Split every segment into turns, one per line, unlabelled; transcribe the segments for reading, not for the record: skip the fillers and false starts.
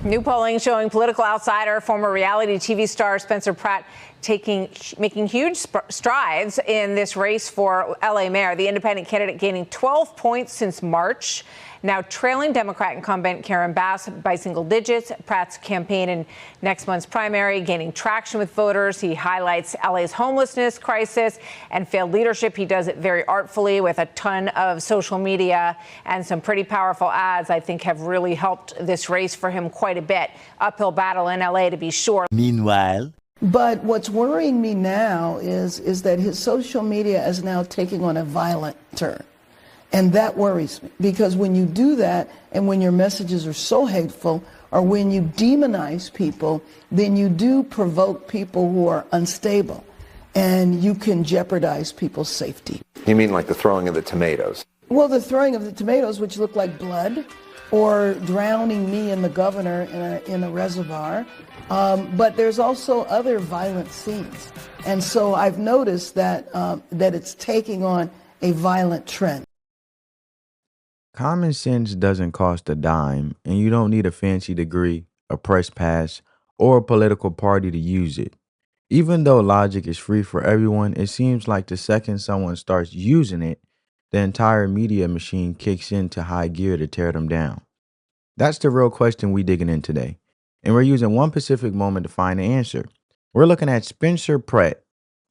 New polling showing political outsider, former reality TV star Spencer Pratt making huge strides in this race for LA mayor. The independent candidate gaining 12 points since March, now trailing Democrat incumbent Karen Bass by single digits. Pratt's campaign in next month's primary gaining traction with voters. He highlights LA's homelessness crisis and failed leadership. He does it very artfully with a ton of social media and some pretty powerful ads, I think, have really helped this race for him quite a bit. Uphill battle in LA, to be sure.
Meanwhile,
but what's worrying me now is that his social media is now taking on a violent turn. And that worries me, because when you do that and when your messages are so hateful or when you demonize people, then you do provoke people who are unstable and you can jeopardize people's safety.
You mean like the throwing of the tomatoes?
Well, the throwing of the tomatoes, which look like blood, or drowning me and the governor in a reservoir. But there's also other violent scenes. And so I've noticed that it's taking on a violent trend.
Common sense doesn't cost a dime, and you don't need a fancy degree, a press pass, or a political party to use it. Even though logic is free for everyone, it seems like the second someone starts using it, the entire media machine kicks into high gear to tear them down. That's the real question we're digging in today, and we're using one specific moment to find the answer. We're looking at Spencer Pratt,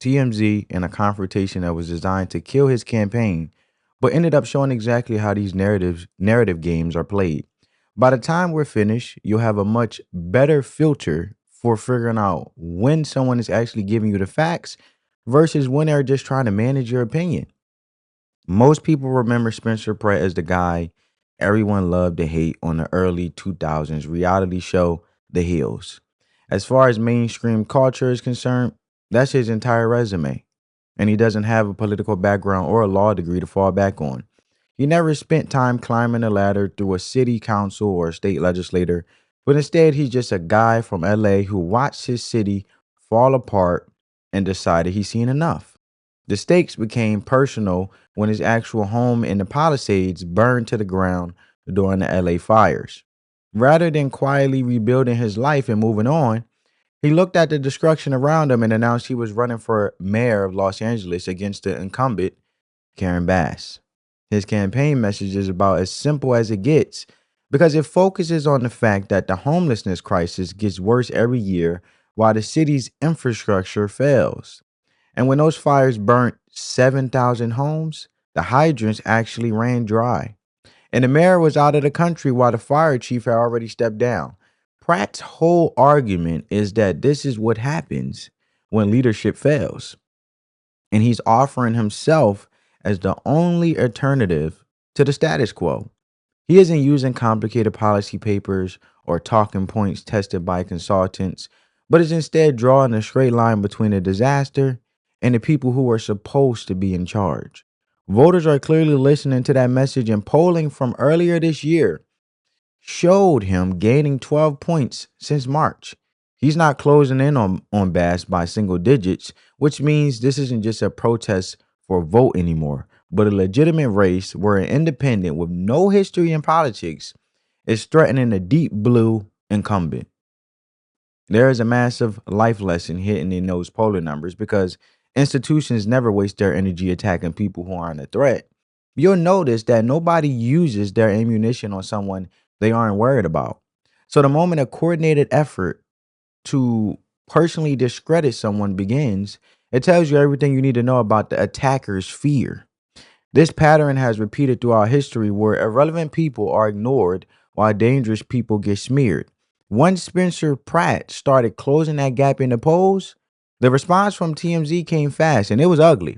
TMZ, in a confrontation that was designed to kill his campaign, but ended up showing exactly how these narrative games are played. By the time we're finished, you'll have a much better filter for figuring out when someone is actually giving you the facts versus when they're just trying to manage your opinion. Most people remember Spencer Pratt as the guy everyone loved to hate on the early 2000s reality show The Hills. As far as mainstream culture is concerned, that's his entire resume. And he doesn't have a political background or a law degree to fall back on. He never spent time climbing the ladder through a city council or a state legislator, but instead he's just a guy from LA who watched his city fall apart and decided he's seen enough. The stakes became personal when his actual home in the Palisades burned to the ground during the LA fires. Rather than quietly rebuilding his life and moving on, he looked at the destruction around him and announced he was running for mayor of Los Angeles against the incumbent, Karen Bass. His campaign message is about as simple as it gets, because it focuses on the fact that the homelessness crisis gets worse every year while the city's infrastructure fails. And when those fires burnt 7,000 homes, the hydrants actually ran dry. And the mayor was out of the country while the fire chief had already stepped down. Pratt's whole argument is that this is what happens when leadership fails. And he's offering himself as the only alternative to the status quo. He isn't using complicated policy papers or talking points tested by consultants, but is instead drawing a straight line between the disaster and the people who are supposed to be in charge. Voters are clearly listening to that message, and polling from earlier this year showed him gaining 12 points since March. He's not closing in on Bass by single digits, which means this isn't just a protest for a vote anymore, but a legitimate race where an independent with no history in politics is threatening a deep blue incumbent. There is a massive life lesson hidden in those polling numbers, because institutions never waste their energy attacking people who aren't a threat. You'll notice that nobody uses their ammunition on someone they aren't worried about. So the moment a coordinated effort to personally discredit someone begins, it tells you everything you need to know about the attacker's fear. This pattern has repeated throughout history, where irrelevant people are ignored while dangerous people get smeared. Once Spencer Pratt started closing that gap in the polls, the response from TMZ came fast, and it was ugly.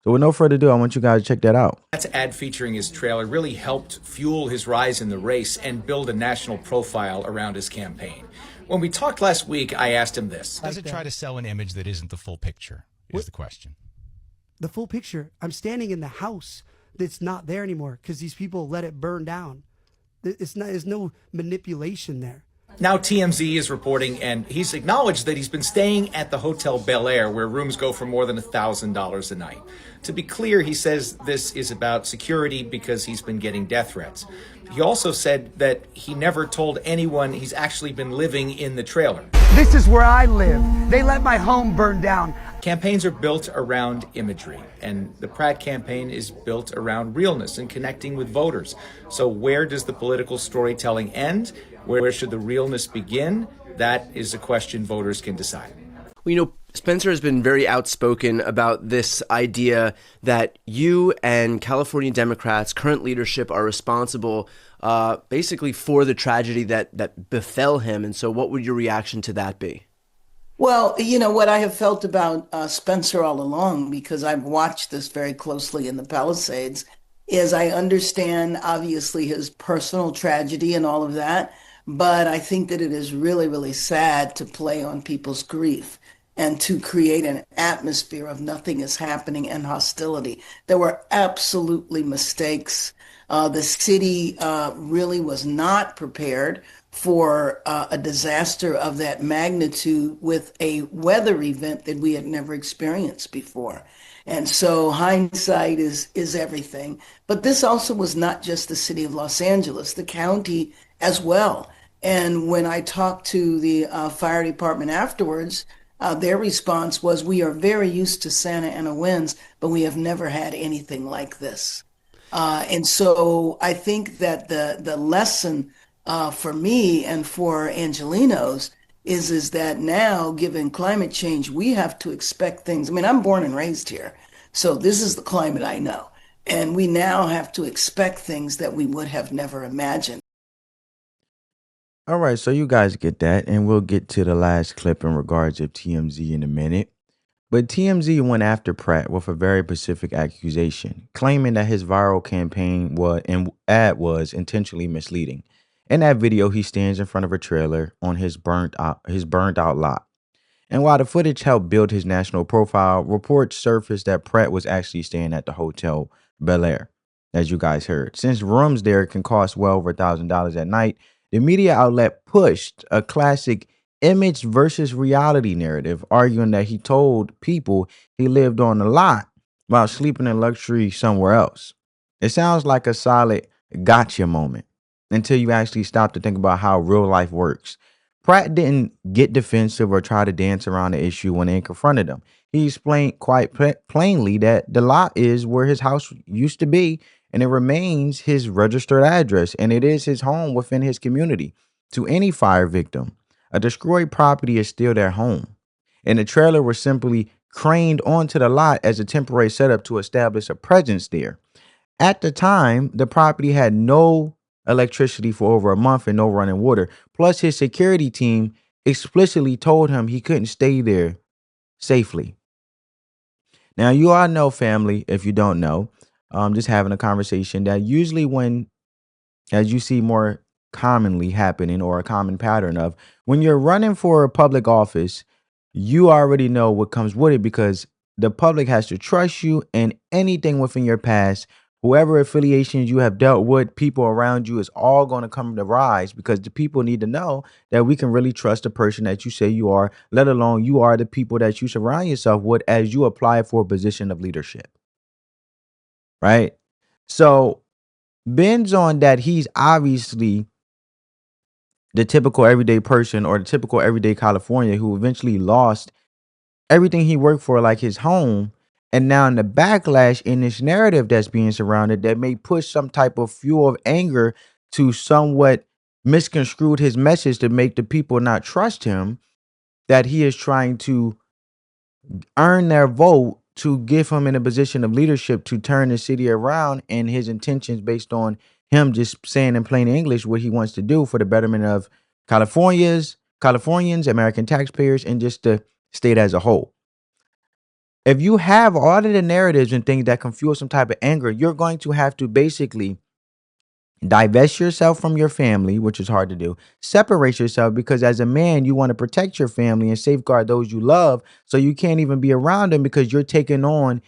So with no further ado, I want you guys to check that out.
That ad featuring his trailer really helped fuel his rise in the race and build a national profile around his campaign. When we talked last week, I asked him this.
Does it try to sell an image that isn't the full picture, is the question.
The full picture. I'm standing in the house that's not there anymore because these people let it burn down. There's no manipulation there.
Now TMZ is reporting, and he's acknowledged that he's been staying at the Hotel Bel Air, where rooms go for more than $1,000 a night. To be clear, he says this is about security because he's been getting death threats. He also said that he never told anyone he's actually been living in the trailer.
This is where I live. They let my home burn down.
Campaigns are built around imagery, and the Pratt campaign is built around realness and connecting with voters. So where does the political storytelling end? Where should the realness begin? That is a question voters can decide.
Well, Spencer has been very outspoken about this idea that you and California Democrats, current leadership, are responsible basically for the tragedy that befell him. And so what would your reaction to that be?
Well, what I have felt about Spencer all along, because I've watched this very closely in the Palisades, is I understand, obviously, his personal tragedy and all of that. But I think that it is really, really sad to play on people's grief and to create an atmosphere of nothing is happening and hostility. There were absolutely mistakes. The city really was not prepared for a disaster of that magnitude with a weather event that we had never experienced before. And so hindsight is everything. But this also was not just the city of Los Angeles, the county as well. And when I talked to the fire department afterwards, their response was, we are very used to Santa Ana winds, but we have never had anything like this. And so I think that the lesson for me and for Angelenos is that now, given climate change, we have to expect things. I mean, I'm born and raised here, so this is the climate I know. And we now have to expect things that we would have never imagined.
All right, so you guys get that, and we'll get to the last clip in regards of TMZ in a minute. But TMZ went after Pratt with a very specific accusation, claiming that his viral campaign ad was intentionally misleading. In that video, he stands in front of a trailer on his burned out lot. And while the footage helped build his national profile, reports surfaced that Pratt was actually staying at the Hotel Bel Air, as you guys heard. Since rooms there can cost well over $1,000 at night, the media outlet pushed a classic image versus reality narrative, arguing that he told people he lived on the lot while sleeping in luxury somewhere else. It sounds like a solid gotcha moment until you actually stop to think about how real life works. Pratt didn't get defensive or try to dance around the issue when they confronted him. He explained quite plainly that the lot is where his house used to be, and it remains his registered address, and it is his home within his community. To any fire victim, a destroyed property is still their home, and the trailer was simply craned onto the lot as a temporary setup to establish a presence there. At the time, the property had no electricity for over a month and no running water. Plus, his security team explicitly told him he couldn't stay there safely. Now, you all know, family, if you don't know, just having a conversation that usually as you see more commonly happening, or a common pattern of, when you're running for a public office, you already know what comes with it, because the public has to trust you, and anything within your past, whoever affiliations you have dealt with, people around you, is all going to come to rise, because the people need to know that we can really trust the person that you say you are, let alone you are the people that you surround yourself with as you apply for a position of leadership. Right? So Ben's on that he's obviously the typical everyday person, or the typical everyday California who eventually lost everything he worked for, like his home. And now in the backlash in this narrative that's being surrounded, that may push some type of fuel of anger to somewhat misconstrued his message to make the people not trust him, that he is trying to earn their vote to give him in a position of leadership to turn the city around, and his intentions based on him just saying in plain English what he wants to do for the betterment of Californians, American taxpayers, and just the state as a whole. If you have all of the narratives and things that can fuel some type of anger, you're going to have to basically divest yourself from your family, which is hard to do. Separate yourself, because as a man, you want to protect your family and safeguard those you love. So you can't even be around them because you're taking on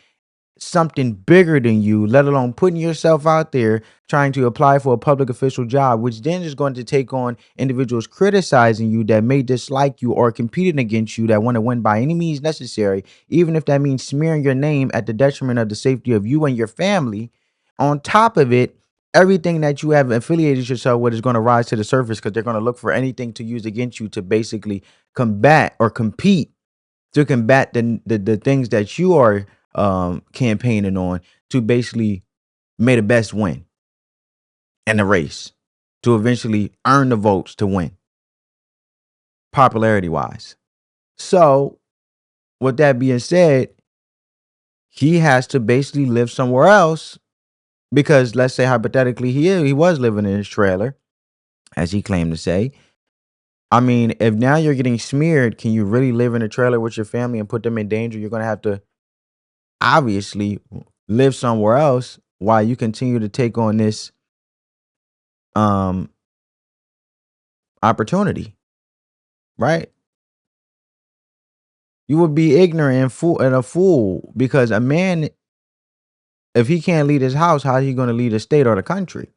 something bigger than you, let alone putting yourself out there trying to apply for a public official job, which then is going to take on individuals criticizing you that may dislike you or competing against you that want to win by any means necessary, even if that means smearing your name at the detriment of the safety of you and your family. On top of it, everything that you have affiliated yourself with is going to rise to the surface because they're going to look for anything to use against you to basically combat or compete to combat the things that you are campaigning on to basically make the best win in the race to eventually earn the votes to win popularity wise. So with that being said, he has to basically live somewhere else because let's say hypothetically he was living in his trailer as he claimed to say. I mean, if now you're getting smeared, can you really live in a trailer with your family and put them in danger? You're going to have to obviously live somewhere else while you continue to take on this opportunity, right? You would be ignorant and a fool because a man, if he can't lead his house, how is he going to lead a state or the country?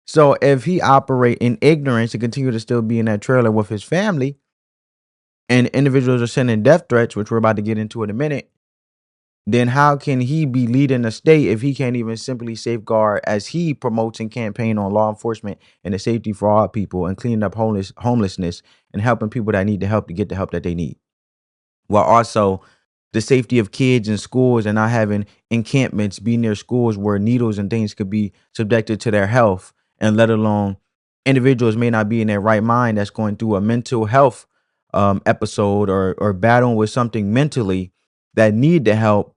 So if he operate in ignorance and continue to still be in that trailer with his family, and individuals are sending death threats, which we're about to get into in a minute, then how can he be leading the state if he can't even simply safeguard as he promotes and campaign on law enforcement and the safety for all people and cleaning up homelessness and helping people that need the help to get the help that they need? While also the safety of kids in schools and not having encampments be near schools where needles and things could be subjected to their health, and let alone individuals may not be in their right mind that's going through a mental health episode or battling with something mentally that need the help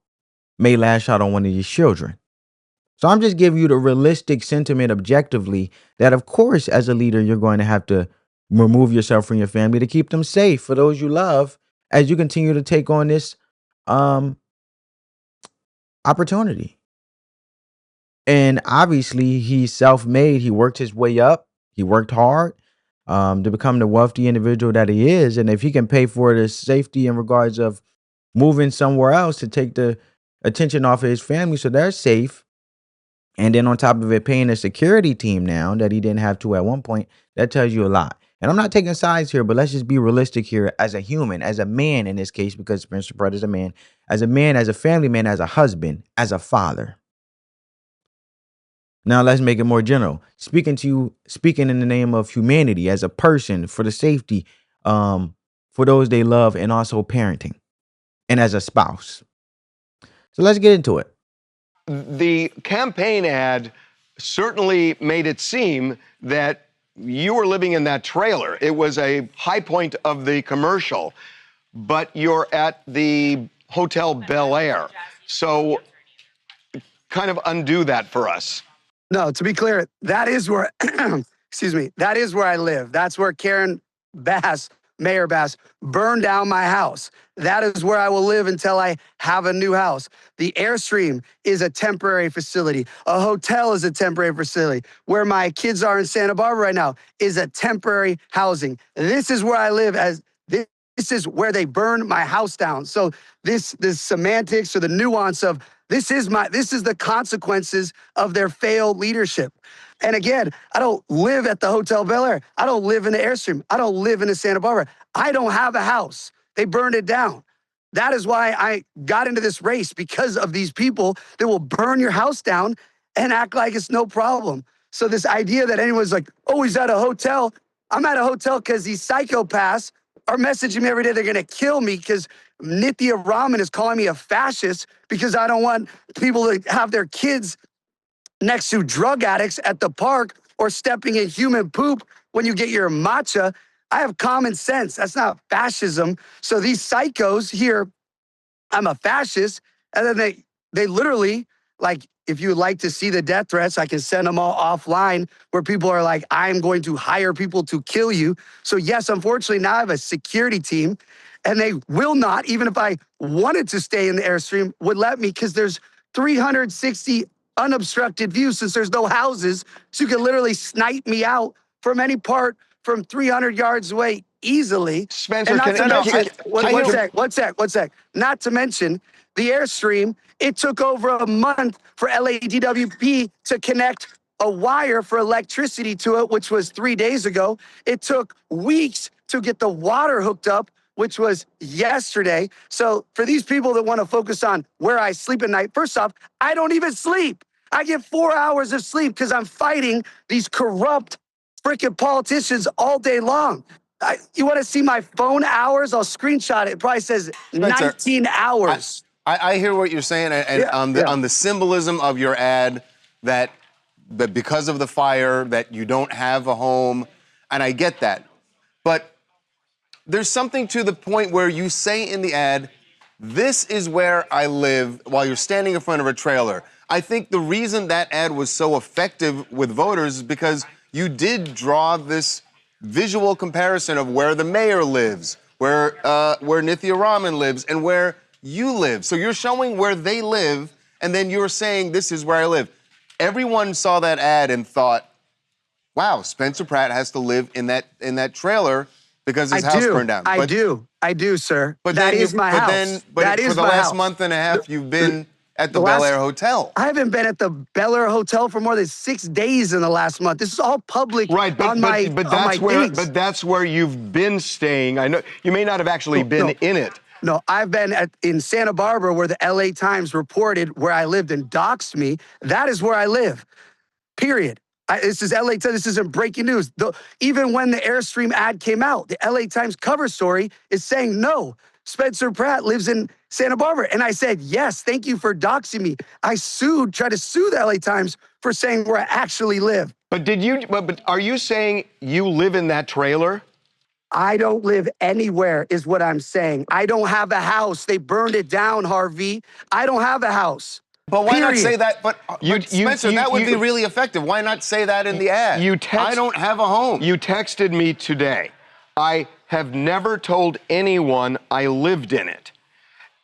may lash out on one of these children. So I'm just giving you the realistic sentiment objectively that, of course, as a leader, you're going to have to remove yourself from your family to keep them safe for those you love as you continue to take on this opportunity. And obviously, he's self-made. He worked his way up. He worked hard to become the wealthy individual that he is. And if he can pay for the safety in regards of moving somewhere else to take the attention off of his family so they're safe, and then on top of it, paying a security team now that he didn't have to at one point, that tells you a lot. And I'm not taking sides here, but let's just be realistic here as a human, as a man in this case, because Spencer Pratt is a man, as a family man, as a husband, as a father. Now let's make it more general. Speaking in the name of humanity, as a person, for the safety, for those they love, and also parenting, and as a spouse. So let's get into it.
The campaign ad certainly made it seem that you were living in that trailer. It was a high point of the commercial, but you're at the Hotel Bel Air. So kind of undo that for us.
No, to be clear, that is where, excuse me, that is where I live. That's where Karen Bass, Mayor Bass, burned down my house. That is where I will live until I have a new house. The Airstream is a temporary facility. A hotel is a temporary facility. Where my kids are in Santa Barbara right now is a temporary housing. This is where I live as this is where they burned my house down. So this semantics or the nuance of this is the consequences of their failed leadership. And again, I don't live at the Hotel Bel Air. I don't live in the Airstream. I don't live in the Santa Barbara. I don't have a house. They burned it down. That is why I got into this race, because of these people that will burn your house down and act like it's no problem. So this idea that anyone's like, oh, he's at a hotel. I'm at a hotel because these psychopaths are messaging me every day. They're going to kill me because Nithya Raman is calling me a fascist because I don't want people to have their kids next to drug addicts at the park or stepping in human poop when you get your matcha. I have common sense. That's not fascism. So these psychos here, I'm a fascist. And then they literally, like, if you would like to see the death threats, I can send them all offline where people are like, I'm going to hire people to kill you. So yes, unfortunately, now I have a security team and they will not, even if I wanted to stay in the Airstream, would let me because there's 360 unobstructed views since there's no houses. So you can literally snipe me out from any part from 300 yards away easily.
Spencer,
and not
can-
to
no,
mention,
I-
one sec. Not to mention the Airstream. It took over a month for LADWP to connect a wire for electricity to it, which was 3 days ago. It took weeks to get the water hooked up, which was yesterday. So for these people that want to focus on where I sleep at night, first off, I don't even sleep. I get 4 hours of sleep because I'm fighting these corrupt freaking politicians all day long. You want to see my phone hours? I'll screenshot it. It probably says
Spencer,
19 hours.
I hear what you're saying, and on the symbolism of your ad that because of the fire that you don't have a home, and I get that, but there's something to the point where you say in the ad, "This is where I live," while you're standing in front of a trailer. I think the reason that ad was so effective with voters is because you did draw this visual comparison of where the mayor lives, where Nithya Raman lives, and where you live. So you're showing where they live, and then you're saying, "This is where I live." Everyone saw that ad and thought, "Wow, Spencer Pratt has to live in that trailer because his house burned down."
I do, sir.
But
that is my house. That is
for the
my
last
house.
month and a half, you've been at the Bel Air Hotel.
I haven't been at the Bel Air Hotel for more than 6 days in the last month. This is all public on my things.
But that's where you've been staying. I know you may not have actually been in it.
No, I've been in Santa Barbara where the LA Times reported where I lived and doxed me. That is where I live, period. This is LA Times. This isn't breaking news. Even when the Airstream ad came out, the LA Times cover story is saying, no, Spencer Pratt lives in Santa Barbara. And I said, yes, thank you for doxing me. I tried to sue the LA Times for saying where I actually live.
But but are you saying you live in that trailer?
I don't live anywhere is what I'm saying. I don't have a house. They burned it down, Harvey. I don't have a house.
But why not
Period.
say that? But Spencer, that would be really effective. Why not say that in the ad? I don't have a home.
You texted me today. I have never told anyone I lived in it.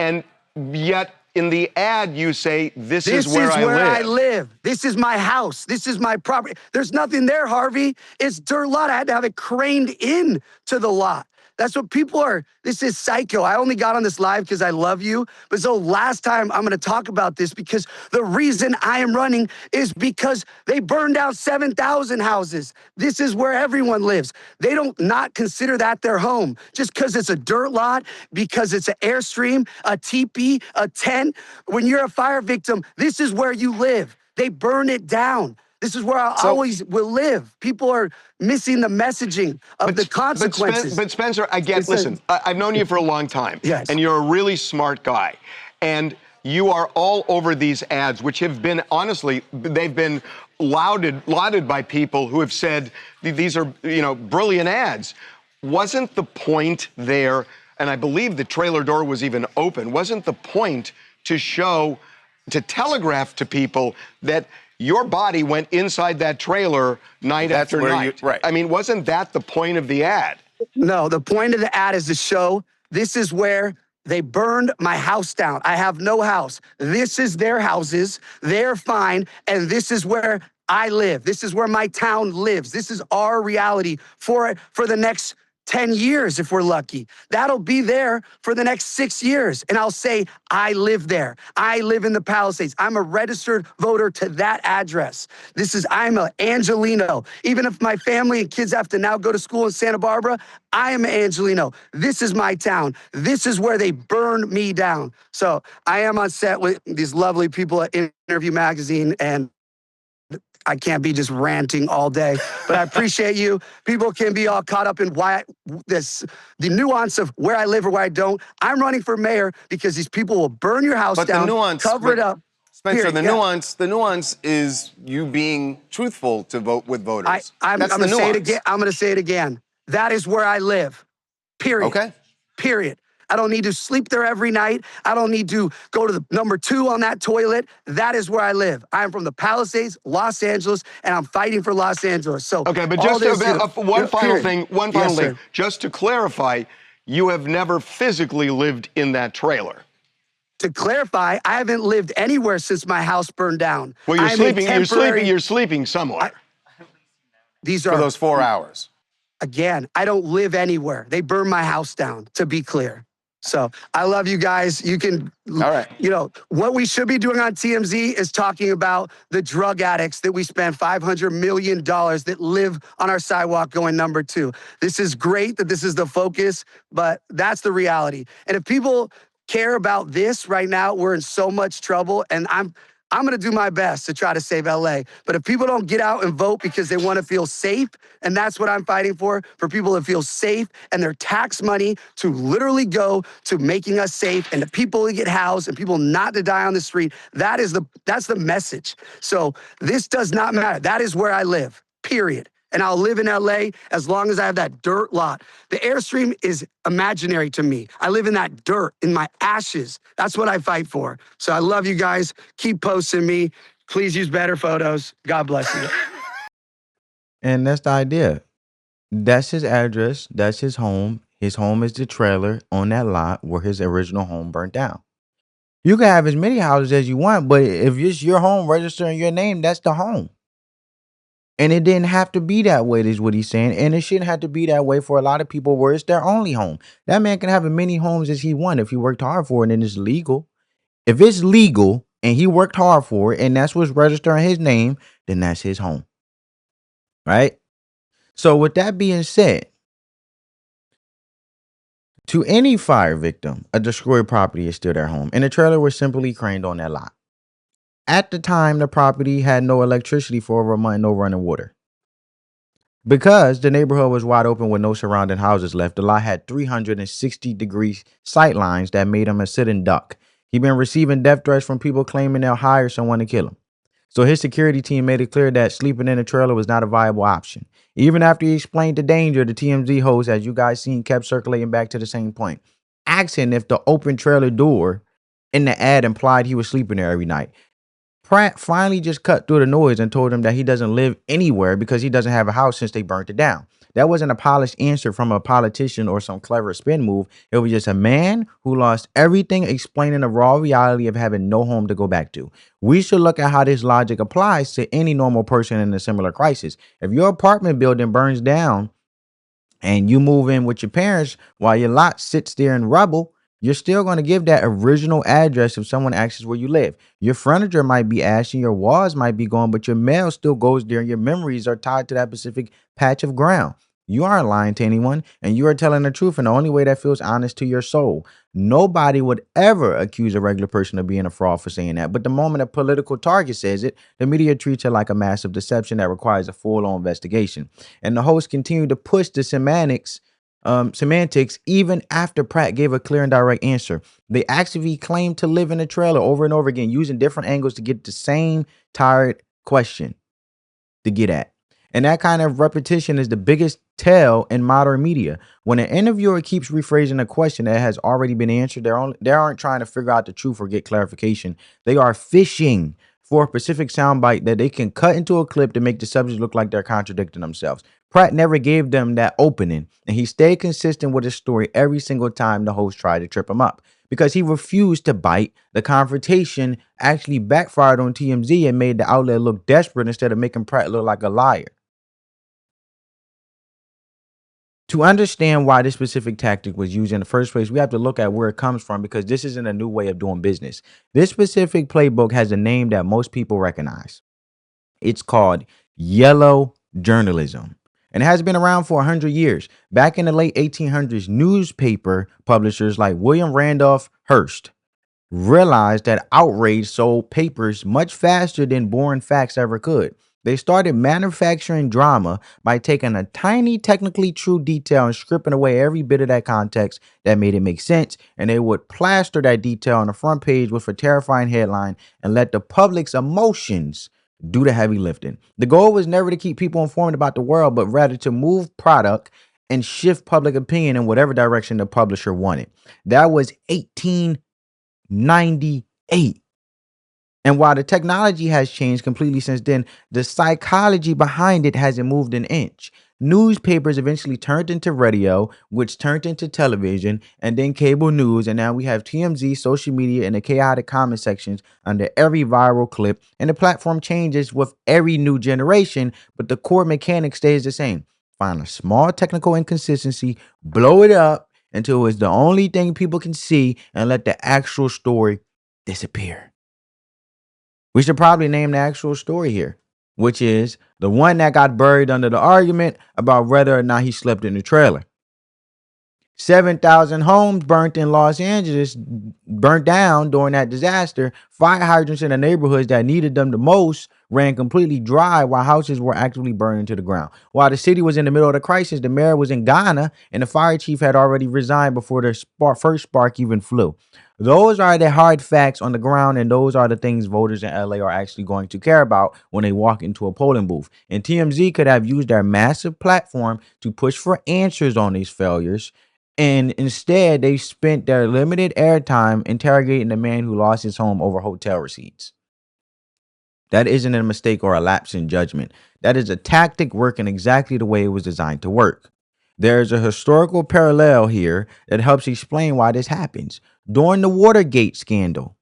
And yet in the ad you say, this is where I live.
This is my house. This is my property. There's nothing there, Harvey. It's dirt lot. I had to have it craned in to the lot. That's what people are. This is psycho. I only got on this live because I love you. But so last time I'm going to talk about this because the reason I am running is because they burned down 7,000 houses. This is where everyone lives. They don't not consider that their home just because it's a dirt lot, because it's an Airstream, a teepee, a tent. When you're a fire victim, this is where you live. They burn it down. This is where I always will live. People are missing the messaging of the consequences.
But Spencer, listen, I've known you for a long time.
Yes.
And you're a really smart guy. And you are all over these ads, which have been, honestly, they've been lauded by people who have said these are, brilliant ads. Wasn't the point there, and I believe the trailer door was even open, wasn't the point to telegraph to people that your body went inside that trailer night after night?
Right.
I mean, wasn't that the point of the ad?
No, the point of the ad is to show this is where they burned my house down. I have no house. This is their houses. They're fine. And this is where I live. This is where my town lives. This is our reality for the next 10 years, if we're lucky. That'll be there for the next 6 years. And I'll say, I live there. I live in the Palisades. I'm a registered voter to that address. I'm an Angelino. Even if my family and kids have to now go to school in Santa Barbara, I am an Angelino. This is my town. This is where they burned me down. So I am on set with these lovely people at Interview Magazine, and I can't be just ranting all day, but I appreciate you. People can be all caught up in the nuance of where I live or where I don't. I'm running for mayor because these people will burn your house down, cover it up.
Spencer, the nuance is you being truthful to vote with voters.
I'm going to say it again. I'm going to say it again. That is where I live. Period.
Okay.
Period. I don't need to sleep there every night. I don't need to go to the number 2 on that toilet. That is where I live. I'm from the Palisades, Los Angeles, and I'm fighting for Los Angeles. So
okay, but just one final thing. Just to clarify, you have never physically lived in that trailer.
To clarify, I haven't lived anywhere since my house burned down.
Well, you're sleeping somewhere.
These
for
are,
those 4 hours.
again, I don't live anywhere. They burned my house down, to be clear. So I love you guys. You can,
All right.
you know, what we should be doing on TMZ is talking about the drug addicts that we spend $500 million that live on our sidewalk going number 2. This is great that this is the focus, but that's the reality. And if people care about this right now, we're in so much trouble. And I'm going to do my best to try to save LA. But if people don't get out and vote because they want to feel safe, and that's what I'm fighting for people to feel safe and their tax money to literally go to making us safe and the people to get housed and people not to die on the street, that's the message. So this does not matter. That is where I live, period. And I'll live in LA as long as I have that dirt lot. The Airstream is imaginary to me. I live in that dirt, in my ashes. That's what I fight for. So I love you guys. Keep posting me. Please use better photos. God bless you.
And that's the idea. That's his address. That's his home. His home is the trailer on that lot where his original home burnt down. You can have as many houses as you want, but if it's your home registering your name, that's the home. And it didn't have to be that way, is what he's saying. And it shouldn't have to be that way for a lot of people where it's their only home. That man can have as many homes as he wants if he worked hard for it and it's legal. If it's legal and he worked hard for it and that's what's registering his name, then that's his home. Right? So with that being said, to any fire victim, a destroyed property is still their home. And the trailer was simply craned on that lot. At the time, the property had no electricity for over a month, no running water. Because the neighborhood was wide open with no surrounding houses left, the lot had 360-degree sight lines that made him a sitting duck. He'd been receiving death threats from people claiming they'll hire someone to kill him. So his security team made it clear that sleeping in a trailer was not a viable option. Even after he explained the danger, the TMZ host, as you guys seen, kept circulating back to the same point, asking if the open trailer door in the ad implied he was sleeping there every night. Pratt finally just cut through the noise and told him that he doesn't live anywhere because he doesn't have a house since they burnt it down. That wasn't a polished answer from a politician or some clever spin move. It was just a man who lost everything explaining the raw reality of having no home to go back to. We should look at how this logic applies to any normal person in a similar crisis. If your apartment building burns down and you move in with your parents while your lot sits there in rubble, you're still going to give that original address if someone asks where you live. Your furniture might be ashy, your walls might be gone, but your mail still goes there and your memories are tied to that specific patch of ground. You aren't lying to anyone and you are telling the truth in the only way that feels honest to your soul. Nobody would ever accuse a regular person of being a fraud for saying that. But the moment a political target says it, the media treats it like a massive deception that requires a full-on investigation. And the host continued to push the semantics even after Pratt gave a clear and direct answer. They actually claimed to live in a trailer over and over again, using different angles to get the same tired question to get at. And that kind of repetition is the biggest tell in modern media. When an interviewer keeps rephrasing a question that has already been answered, they aren't trying to figure out the truth or get clarification. They are fishing for a specific soundbite that they can cut into a clip to make the subject look like they're contradicting themselves. Pratt never gave them that opening, and he stayed consistent with his story every single time the host tried to trip him up. Because he refused to bite, the confrontation actually backfired on TMZ and made the outlet look desperate instead of making Pratt look like a liar. To understand why this specific tactic was used in the first place, we have to look at where it comes from because this isn't a new way of doing business. This specific playbook has a name that most people recognize. It's called yellow journalism. And it has been around for 100 years. Back in the late 1800s, newspaper publishers like William Randolph Hearst realized that outrage sold papers much faster than boring facts ever could. They started manufacturing drama by taking a tiny technically true detail and stripping away every bit of that context that made it make sense. And they would plaster that detail on the front page with a terrifying headline and let the public's emotions do the heavy lifting. The goal was never to keep people informed about the world, but rather to move product and shift public opinion in whatever direction the publisher wanted. That was 1898. And while the technology has changed completely since then, the psychology behind it hasn't moved an inch. Newspapers eventually turned into radio, which turned into television, and then cable news. And now we have TMZ, social media, and the chaotic comment sections under every viral clip. And the platform changes with every new generation, but the core mechanic stays the same. Find a small technical inconsistency, blow it up until it's the only thing people can see, and let the actual story disappear. We should probably name the actual story here, which is the one that got buried under the argument about whether or not he slept in the trailer. 7,000 homes burnt in Los Angeles, burnt down during that disaster. Fire hydrants in the neighborhoods that needed them the most ran completely dry while houses were actively burning to the ground. While the city was in the middle of the crisis, the mayor was in Ghana and the fire chief had already resigned before the first spark even flew. Those are the hard facts on the ground, and those are the things voters in LA are actually going to care about when they walk into a polling booth. And TMZ could have used their massive platform to push for answers on these failures. And instead, they spent their limited airtime interrogating the man who lost his home over hotel receipts. That isn't a mistake or a lapse in judgment. That is a tactic working exactly the way it was designed to work. There's a historical parallel here that helps explain why this happens. During the Watergate scandal,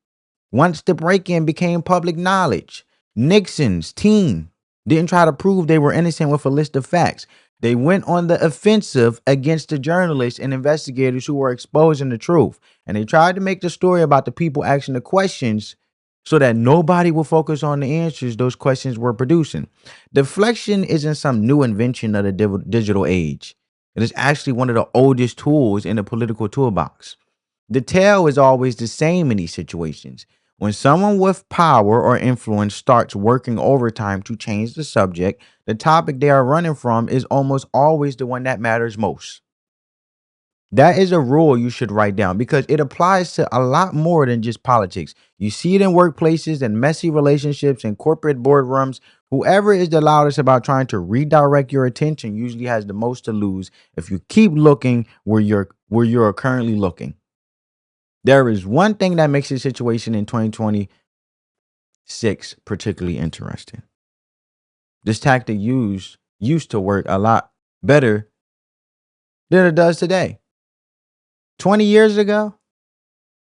once the break-in became public knowledge, Nixon's team didn't try to prove they were innocent with a list of facts. They went on the offensive against the journalists and investigators who were exposing the truth. And they tried to make the story about the people asking the questions so that nobody will focus on the answers those questions were producing. Deflection isn't some new invention of the digital age. It is actually one of the oldest tools in the political toolbox. The tale is always the same in these situations. When someone with power or influence starts working overtime to change the subject, the topic they are running from is almost always the one that matters most. That is a rule you should write down because it applies to a lot more than just politics. You see it in workplaces and messy relationships and corporate boardrooms. Whoever is the loudest about trying to redirect your attention usually has the most to lose if you keep looking where you're currently looking. There is one thing that makes the situation in 2026 particularly interesting. This tactic used to work a lot better than it does today. 20 years ago,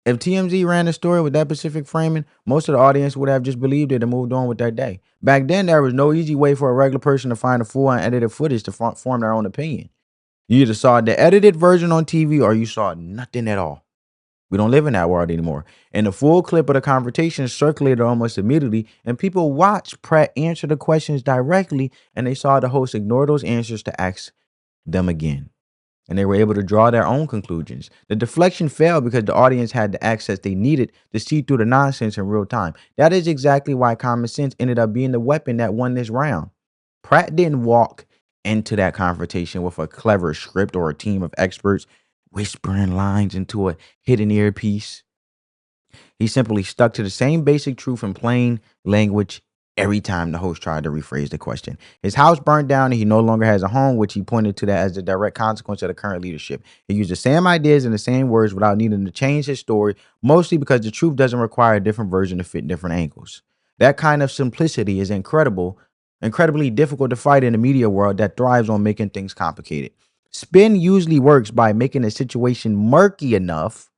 if TMZ ran a story with that specific framing, most of the audience would have just believed it and moved on with their day. Back then, there was no easy way for a regular person to find a full unedited footage to form their own opinion. You either saw the edited version on TV or you saw nothing at all. We don't live in that world anymore. And the full clip of the confrontation circulated almost immediately, and people watched Pratt answer the questions directly, and they saw the host ignore those answers to ask them again. And they were able to draw their own conclusions. The deflection failed because the audience had the access they needed to see through the nonsense in real time. That is exactly why common sense ended up being the weapon that won this round. Pratt didn't walk into that confrontation with a clever script or a team of experts whispering lines into a hidden earpiece. He simply stuck to the same basic truth in plain language every time the host tried to rephrase the question. His house burned down and he no longer has a home, which he pointed to that as the direct consequence of the current leadership. He used the same ideas and the same words without needing to change his story, mostly because the truth doesn't require a different version to fit different angles. That kind of simplicity is incredibly difficult to fight in the media world that thrives on making things complicated. Spin usually works by making a situation murky enough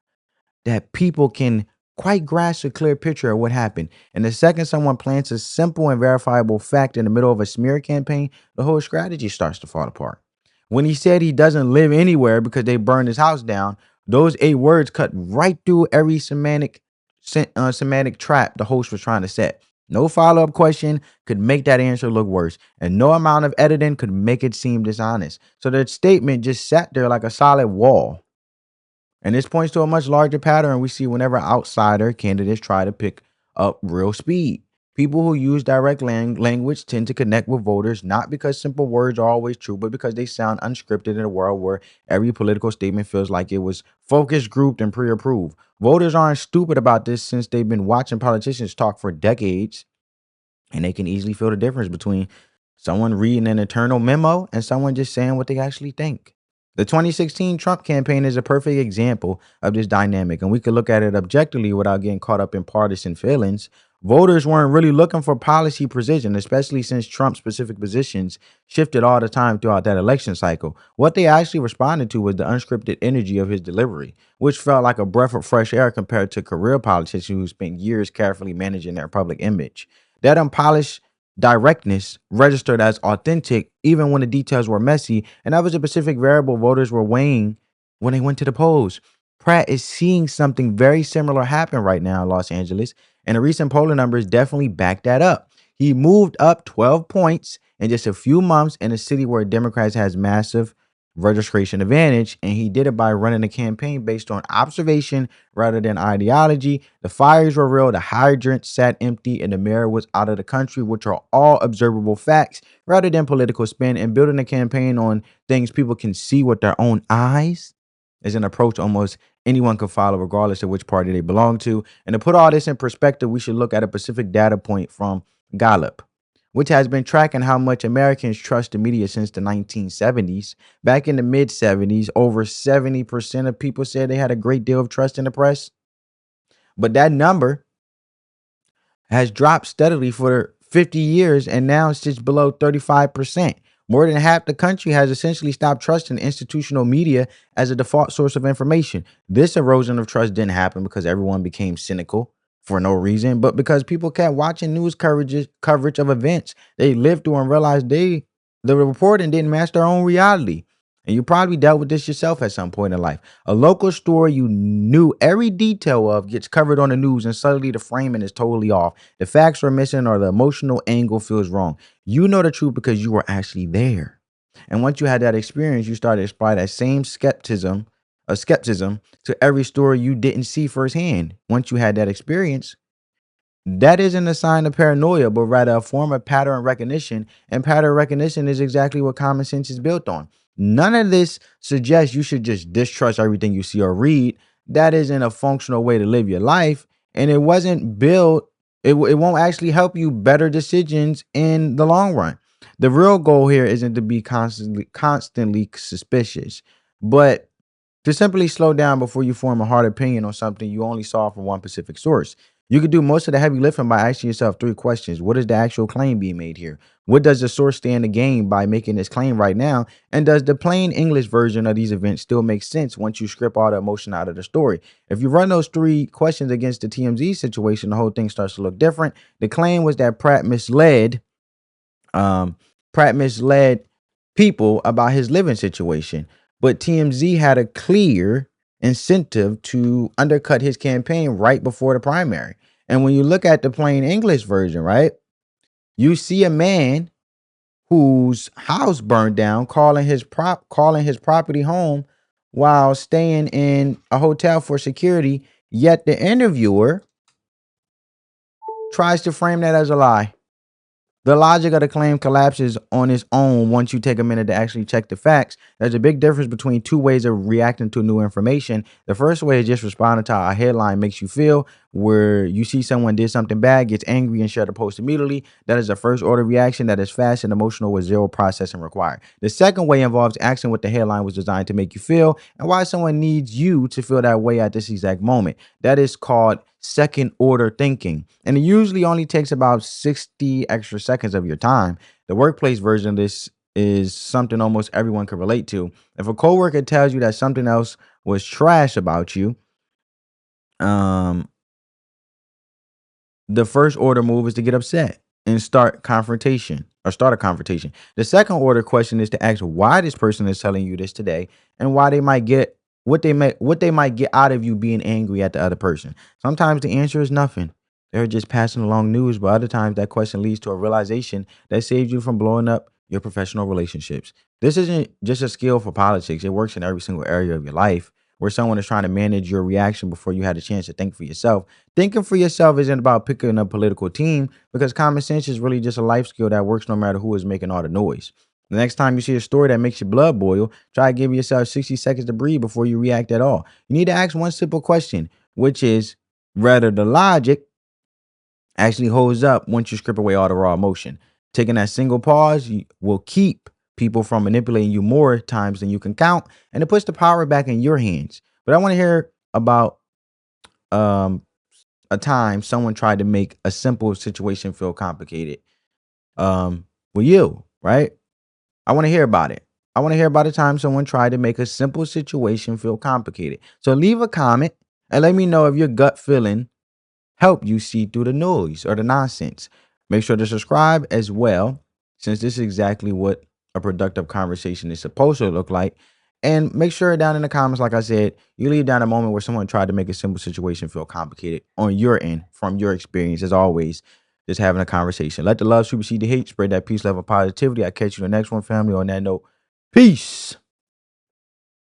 that people can quite grasp a clear picture of what happened. And the second someone plants a simple and verifiable fact in the middle of a smear campaign, the whole strategy starts to fall apart. When he said he doesn't live anywhere because they burned his house down, those 8 words cut right through every semantic trap the host was trying to set. No follow-up question could make that answer look worse, and no amount of editing could make it seem dishonest. So that statement just sat there like a solid wall. And this points to a much larger pattern we see whenever outsider candidates try to pick up real speed. People who use direct language tend to connect with voters, not because simple words are always true, but because they sound unscripted in a world where every political statement feels like it was focus grouped and pre-approved. Voters aren't stupid about this since they've been watching politicians talk for decades, and they can easily feel the difference between someone reading an internal memo and someone just saying what they actually think. The 2016 Trump campaign is a perfect example of this dynamic, and we could look at it objectively without getting caught up in partisan feelings. Voters weren't really looking for policy precision, especially since Trump's specific positions shifted all the time throughout that election cycle. What they actually responded to was the unscripted energy of his delivery, which felt like a breath of fresh air compared to career politicians who spent years carefully managing their public image. That unpolished directness registered as authentic even when the details were messy, and that was a specific variable voters were weighing when they went to the polls. Pratt is seeing something very similar happen right now in Los Angeles, and the recent polling numbers definitely back that up. He moved up 12 points in just a few months in a city where Democrats has massive registration advantage, and he did it by running a campaign based on observation rather than ideology. The fires were real, the hydrant sat empty, and the mayor was out of the country, which are all observable facts rather than political spin. And building a campaign on things people can see with their own eyes is an approach almost anyone can follow, regardless of which party they belong to. And to put all this in perspective, we should look at a specific data point from Gallup, which has been tracking how much Americans trust the media since the 1970s. Back in the mid 70s, over 70% of people said they had a great deal of trust in the press. But that number has dropped steadily for 50 years and now sits below 35%. More than half the country has essentially stopped trusting institutional media as a default source of information. This erosion of trust didn't happen because everyone became cynical for no reason, but because people kept watching news coverage of events they lived through and realized the reporting didn't match their own reality. And you probably dealt with this yourself at some point in life. A local story you knew every detail of gets covered on the news, and suddenly the framing is totally off. The facts are missing or the emotional angle feels wrong. You know the truth because you were actually there. And once you had that experience, you started to apply that same skepticism to every story you didn't see firsthand. Once you had that experience, that isn't a sign of paranoia, but rather a form of pattern recognition. And pattern recognition is exactly what common sense is built on. None of this suggests you should just distrust everything you see or read. That isn't a functional way to live your life. And it wasn't built, it won't actually help you better decisions in the long run. The real goal here isn't to be constantly suspicious, but to simply slow down before you form a hard opinion on something you only saw from one specific source. You could do most of the heavy lifting by asking yourself 3 questions. What is the actual claim being made here? What does the source stand to gain by making this claim right now? And does the plain English version of these events still make sense once you strip all the emotion out of the story? If you run those 3 questions against the TMZ situation, the whole thing starts to look different. The claim was that Pratt misled people about his living situation. But TMZ had a clear incentive to undercut his campaign right before the primary. And when you look at the plain English version, right, you see a man whose house burned down calling his property home while staying in a hotel for security, yet the interviewer tries to frame that as a lie. The logic of the claim collapses on its own once you take a minute to actually check the facts. There's a big difference between 2 ways of reacting to new information. The first way is just responding to how a headline makes you feel, where you see someone did something bad, gets angry, and share the post immediately. That is a first order reaction that is fast and emotional with zero processing required. The second way involves asking what the headline was designed to make you feel and why someone needs you to feel that way at this exact moment. That is called second order thinking, and it usually only takes about 60 extra seconds of your time. The workplace version of this is something almost everyone can relate to. If a coworker tells you that something else was trash about you, the first order move is to get upset and start a confrontation. The second order question is to ask why this person is telling you this today and why they might get what they might get out of you being angry at the other person. Sometimes the answer is nothing. They're just passing along news, but other times that question leads to a realization that saves you from blowing up your professional relationships. This isn't just a skill for politics. It works in every single area of your life where someone is trying to manage your reaction before you had a chance to think for yourself. Thinking for yourself isn't about picking a political team, because common sense is really just a life skill that works no matter who is making all the noise. The next time you see a story that makes your blood boil, try to give yourself 60 seconds to breathe before you react at all. You need to ask one simple question, which is whether the logic actually holds up once you strip away all the raw emotion. Taking that single pause will keep people from manipulating you more times than you can count, and it puts the power back in your hands. But I want to hear about a time someone tried to make a simple situation feel complicated? With you, right? I want to hear about it. I want to hear about a time someone tried to make a simple situation feel complicated. So leave a comment and let me know if your gut feeling helped you see through the noise or the nonsense. Make sure to subscribe as well, since this is exactly what a productive conversation is supposed to look like. And make sure down in the comments, like I said, you leave down a moment where someone tried to make a simple situation feel complicated on your end from your experience. As always, just having a conversation. Let the love supersede the hate. Spread that peace, love, and positivity. I'll catch you in the next one, family. On that note, peace.